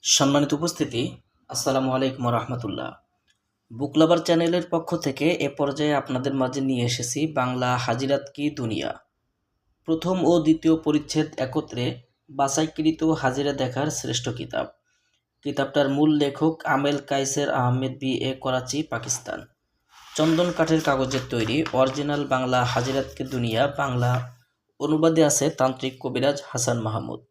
সম্মানিত উপস্থিতি, আসসালামু আলাইকুম রহমতুল্লাহ। বুক লাভার চ্যানেলের পক্ষ থেকে এ পর্যায়ে আপনাদের মাঝে নিয়ে এসেছি বাংলা হাজিরাত কি দুনিয়া প্রথম ও দ্বিতীয় পরিচ্ছেদ একত্রে বাছাইকৃত হাজিরা দেখার শ্রেষ্ঠ কিতাব। কিতাবটার মূল লেখক আমেল কাইসের আহমেদ BA, করাচি, পাকিস্তান। চন্দন কাঠের কাগজের তৈরি অরিজিনাল বাংলা হাজিরাত কি দুনিয়া বাংলা অনুবাদে আছে তান্ত্রিক কবিরাজ হাসান মাহমুদ।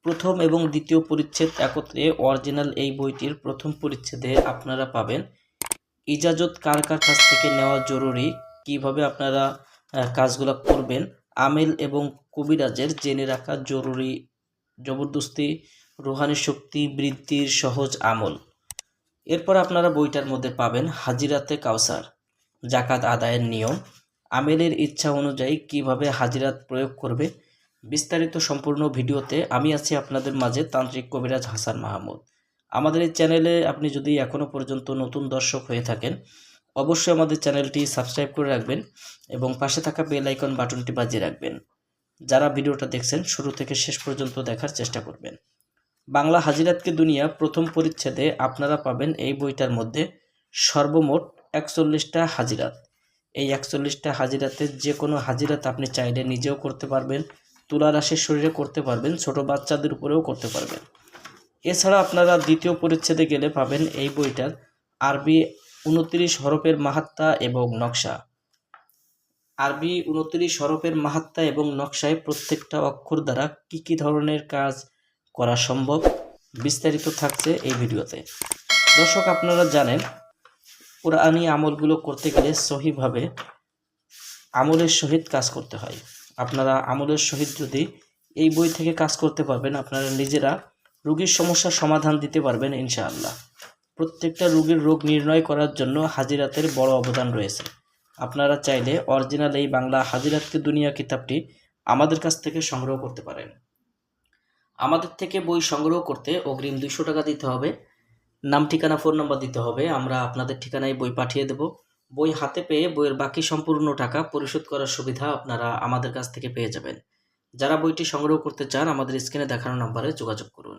প্রথম এবং দ্বিতীয় পরিচ্ছেদ একত্রে অরিজিনাল এই বইটির প্রথম পরিচ্ছেদে আপনারা পাবেন ইজাজত কার কার কাছ থেকে নেওয়া জরুরি, কিভাবে আপনারা কাজগুলো করবেন, আমেল এবং কবিরাজের জেনে রাখা জরুরি, জবরদস্তি রুহানি শক্তি বৃদ্ধির সহজ আমল। এরপর আপনারা বইটার মধ্যে পাবেন হাজিরাতে কাউসার, জাকাত আদায়ের নিয়ম, আমেলের ইচ্ছা অনুযায়ী কিভাবে হাজিরাত প্রয়োগ করবে। বিস্তারিত সম্পূর্ণ ভিডিওতে আমি আছি আপনাদের মাঝে তান্ত্রিক কবিরাজ হাসান মাহমুদ। আমাদের এই চ্যানেলে আপনি যদি এখনও পর্যন্ত নতুন দর্শক হয়ে থাকেন, অবশ্যই আমাদের চ্যানেলটি সাবস্ক্রাইব করে রাখবেন এবং পাশে থাকা বেল আইকন বাটনটি বাজিয়ে রাখবেন। যারা ভিডিওটা দেখছেন শুরু থেকে শেষ পর্যন্ত দেখার চেষ্টা করবেন। বাংলা হাজিরাত কি দুনিয়া প্রথম পরিচ্ছেদে আপনারা পাবেন এই বইটার মধ্যে সর্বমোট 41টা হাজিরাত। এই 41টা হাজিরাতে যে কোনো হাজিরাত আপনি চাইলে নিজেও করতে পারবেন, তুলা রাশির শরীরে করতে পারবেন, ছোট বাচ্চাদের উপরেও করতে পারবেন। এছাড়া আপনারা দ্বিতীয় পরিচ্ছেদে গেলে পাবেন এই বইটার আরবি 29 হরফের মাহাত্মা এবং নকশা। আরবি 29 হরফের মাহাত্মা এবং নকশায় প্রত্যেকটা অক্ষর দ্বারা কি ধরনের কাজ করা সম্ভব বিস্তারিত থাকছে এই ভিডিওতে। দর্শক, আপনারা জানেন কোরআনি আমলগুলো করতে গেলে সহিভাবে আমলের সহিত কাজ করতে হয়। আপনারা আমলের সহিত যদি এই বই থেকে কাজ করতে পারবেন, আপনারা নিজেরা রোগীর সমস্যার সমাধান দিতে পারবেন ইনশাআল্লাহ। প্রত্যেকটা রোগীর রোগ নির্ণয় করার জন্য হাজিরাতের বড় অবদান রয়েছে। আপনারা চাইলে অরিজিনাল এই বাংলা হাজিরাত কি দুনিয়া কিতাবটি আমাদের কাছ থেকে সংগ্রহ করতে পারেন। আমাদের থেকে বই সংগ্রহ করতে অগ্রিম 200 টাকা দিতে হবে। নাম, ঠিকানা, ফোন নাম্বার দিতে হবে। আমরা আপনাদের ঠিকানায় বই পাঠিয়ে দেব। বই হাতে পেয়ে বইয়ের বাকি সম্পূর্ণ টাকা পরিশোধ করার সুবিধা আপনারা আমাদের কাছ থেকে পেয়ে যাবেন। যারা বইটি সংগ্রহ করতে চান আমাদের স্ক্রিনে দেখানো নাম্বারে যোগাযোগ করুন।